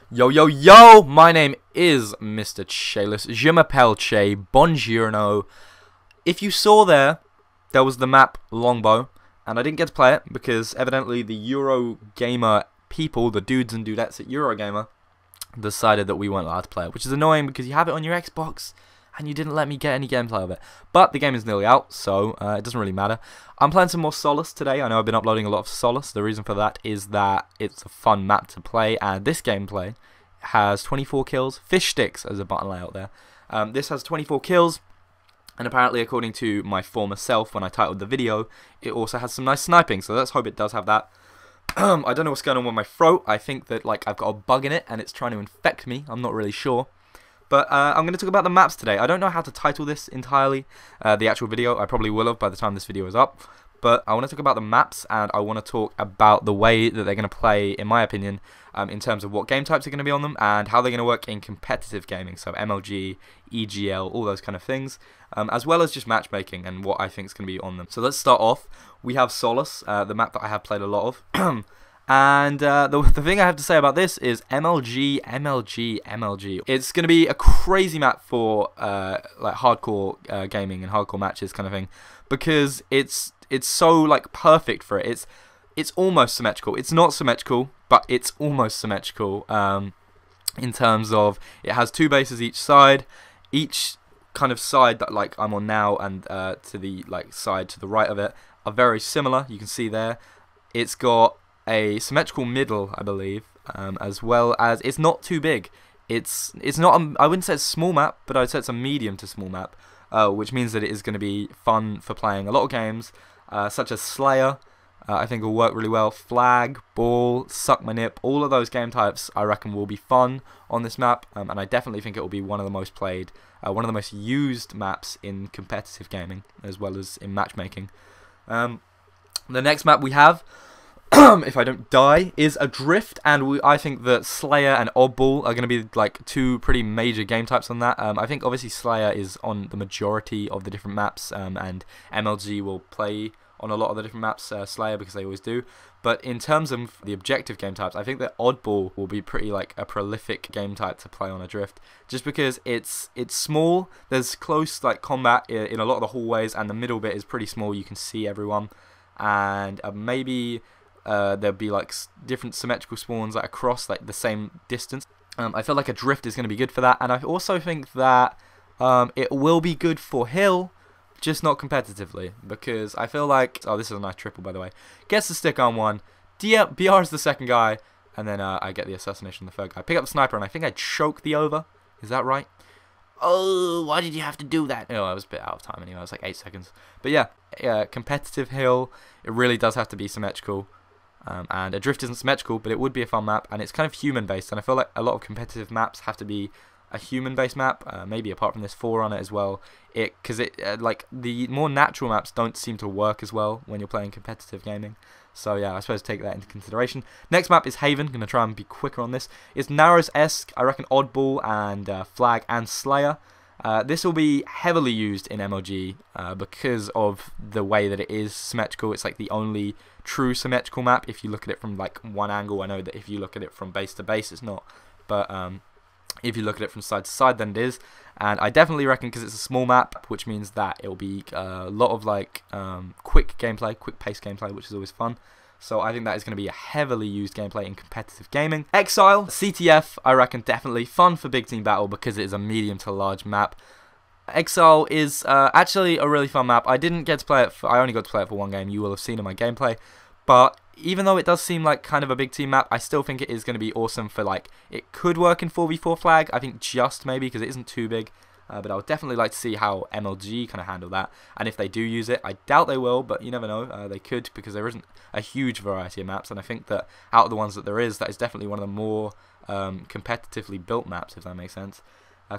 Yo, yo, yo! My name is Mr. Solace. Je m'appelle Che. Buongiorno. If you saw there was the map Longbow, and I didn't get to play it because evidently the Eurogamer people, the dudes and dudettes at Eurogamer, decided that we weren't allowed to play it, which is annoying because you have it on your Xbox and you didn't let me get any gameplay of it. But the game is nearly out, so it doesn't really matter. I'm playing some more Solace today. I know I've been uploading a lot of Solace. The reason for that is that it's a fun map to play, and this gameplay has 24 kills. Fish sticks as a button layout there. This has 24 kills, and apparently, according to my former self when I titled the video, it also has some nice sniping, so let's hope it does have that. I don't know what's going on with my throat. I think that I've got a bug in it and it's trying to infect me. I'm not really sure. But I'm going to talk about the maps today. I don't know how to title this entirely, the actual video. I probably will have by the time this video is up. But I want to talk about the maps, and I want to talk about the way that they're going to play, in my opinion, in terms of what game types are going to be on them, and how they're going to work in competitive gaming, so MLG, EGL, all those kind of things, as well as just matchmaking and what I think is going to be on them. So let's start off. We have Solace, the map that I have played a lot of. And the thing I have to say about this is MLG. It's going to be a crazy map for like hardcore gaming and hardcore matches kind of thing, because it's so perfect for it. It's almost symmetrical. It's not symmetrical, but it's almost symmetrical in terms of it has two bases each side. Each kind of side that I'm on now and to the side to the right of it are very similar. You can see there. It's got a symmetrical middle, I believe, as well as it's not too big. It's not I wouldn't say it's a small map, but I'd say it's a medium to small map, which means that it is going to be fun for playing a lot of games, such as Slayer. I think will work really well. Flag, ball, suck my nip, all of those game types I reckon will be fun on this map, and I definitely think it will be one of the most played, one of the most used maps in competitive gaming as well as in matchmaking. The next map we have, if I don't die, is Adrift, and I think that Slayer and Oddball are going to be two pretty major game types on that. I think obviously Slayer is on the majority of the different maps, and MLG will play on a lot of the different maps, Slayer, because they always do. But in terms of the objective game types, I think that Oddball will be pretty a prolific game type to play on Adrift, just because it's small. There's close combat in a lot of the hallways, and the middle bit is pretty small. You can see everyone, and maybe there'll be different symmetrical spawns across the same distance. I feel like Adrift is going to be good for that, and I also think that it will be good for Hill, just not competitively, because I feel oh, this is a nice triple, by the way. Gets the stick on one, BR is the second guy, and then I get the assassination on the third guy. Pick up the sniper, and I think I choke the over. Is that right? Oh, why did you have to do that? Oh, I was a bit out of time anyway. I was 8 seconds. But yeah, competitive Hill, it really does have to be symmetrical. And Adrift isn't symmetrical, but it would be a fun map, and it's kind of human-based, and I feel like a lot of competitive maps have to be a human-based map, maybe apart from this Forerunner as well, because the more natural maps don't seem to work as well when you're playing competitive gaming. So yeah, I suppose take that into consideration. Next map is Haven. Gonna try and be quicker on this. It's Narrows-esque, I reckon Oddball and Flag and Slayer. This will be heavily used in MLG because of the way that it is symmetrical. It's the only true symmetrical map if you look at it from one angle. I know that if you look at it from base to base it's not, but if you look at it from side to side then it is. And I definitely reckon, because it's a small map, which means that it will be a lot of quick gameplay, quick pace gameplay, which is always fun. So I think that is going to be a heavily used gameplay in competitive gaming. Exile, CTF, I reckon definitely fun for big team battle because it is a medium to large map. Exile is actually a really fun map. I didn't get to play it, I only got to play it for one game. You will have seen in my gameplay. But even though it does seem like kind of a big team map, I still think it is going to be awesome for it could work in 4v4 flag. I think just maybe because it isn't too big. But I would definitely like to see how MLG kind of handle that, and if they do use it. I doubt they will, but you never know. They could, because there isn't a huge variety of maps, and I think that out of the ones that there is, that is definitely one of the more competitively built maps, if that makes sense.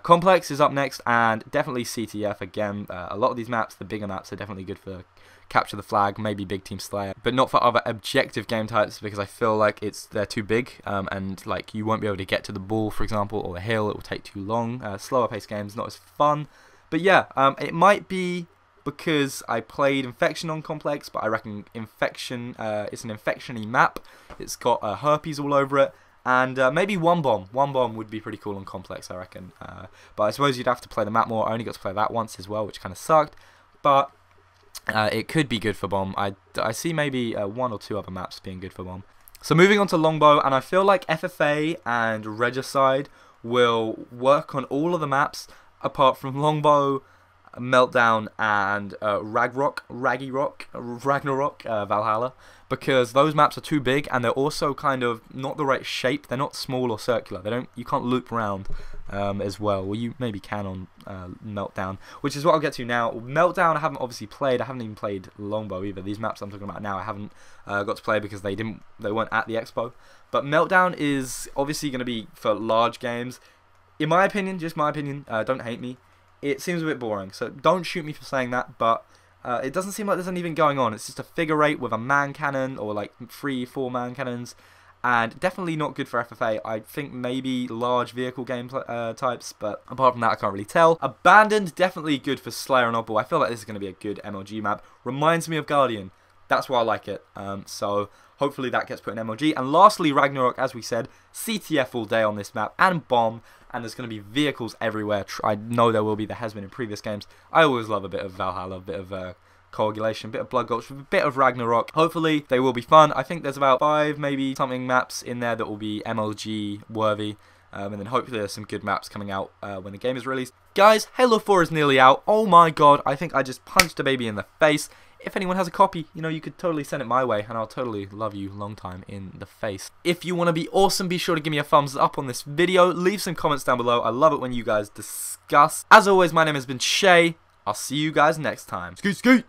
Complex is up next, and definitely CTF again. A lot of these maps, the bigger maps, are definitely good for Capture the Flag, maybe Big Team Slayer, but not for other objective game types, because I feel they're too big, and you won't be able to get to the ball, for example, or the hill. It will take too long. Slower paced games, not as fun. But yeah, it might be because I played Infection on Complex, but I reckon Infection, it's an infection-y map. It's got herpes all over it, And maybe one bomb. One bomb would be pretty cool on complex, I reckon. But I suppose you'd have to play the map more. I only got to play that once as well, which kind of sucked. But it could be good for bomb. I see maybe 1 or 2 other maps being good for bomb. So moving on to longbow, and I feel like FFA and Regicide will work on all of the maps apart from longbow, Meltdown, and Ragnarok, Valhalla, because those maps are too big and they're also kind of not the right shape. They're not small or circular. You can't loop around as well. Well, you maybe can on Meltdown, which is what I'll get to now. Meltdown I haven't obviously played. I haven't even played longbow either. These maps I'm talking about now I haven't got to play because they weren't at the expo. But Meltdown is obviously going to be for large games. In my opinion, just my opinion, don't hate me, it seems a bit boring, so don't shoot me for saying that, but it doesn't seem like there's anything going on. It's just a figure eight with a man cannon, or like 3-4 man cannons, and definitely not good for FFA. I think maybe large vehicle game types, but apart from that I can't really tell. Abandoned, definitely good for Slayer and Oddball. I feel like this is going to be a good MLG map. Reminds me of Guardian. That's why I like it. So hopefully that gets put in MLG. And lastly, Ragnarok, as we said, CTF all day on this map, and bomb. And there's going to be vehicles everywhere. I know there will be. There has been in previous games. I always love a bit of Valhalla, a bit of Coagulation, a bit of Blood Gulch, a bit of Ragnarok. Hopefully they will be fun. I think there's about 5 maybe something maps in there that will be MLG worthy. And then hopefully there's some good maps coming out when the game is released. Guys, Halo 4 is nearly out. Oh my god, I think I just punched a baby in the face. If anyone has a copy, you know, you could totally send it my way, and I'll totally love you long time in the face. If you want to be awesome, be sure to give me a thumbs up on this video. Leave some comments down below. I love it when you guys discuss. As always, my name has been Shay. I'll see you guys next time. Skeet, skeet!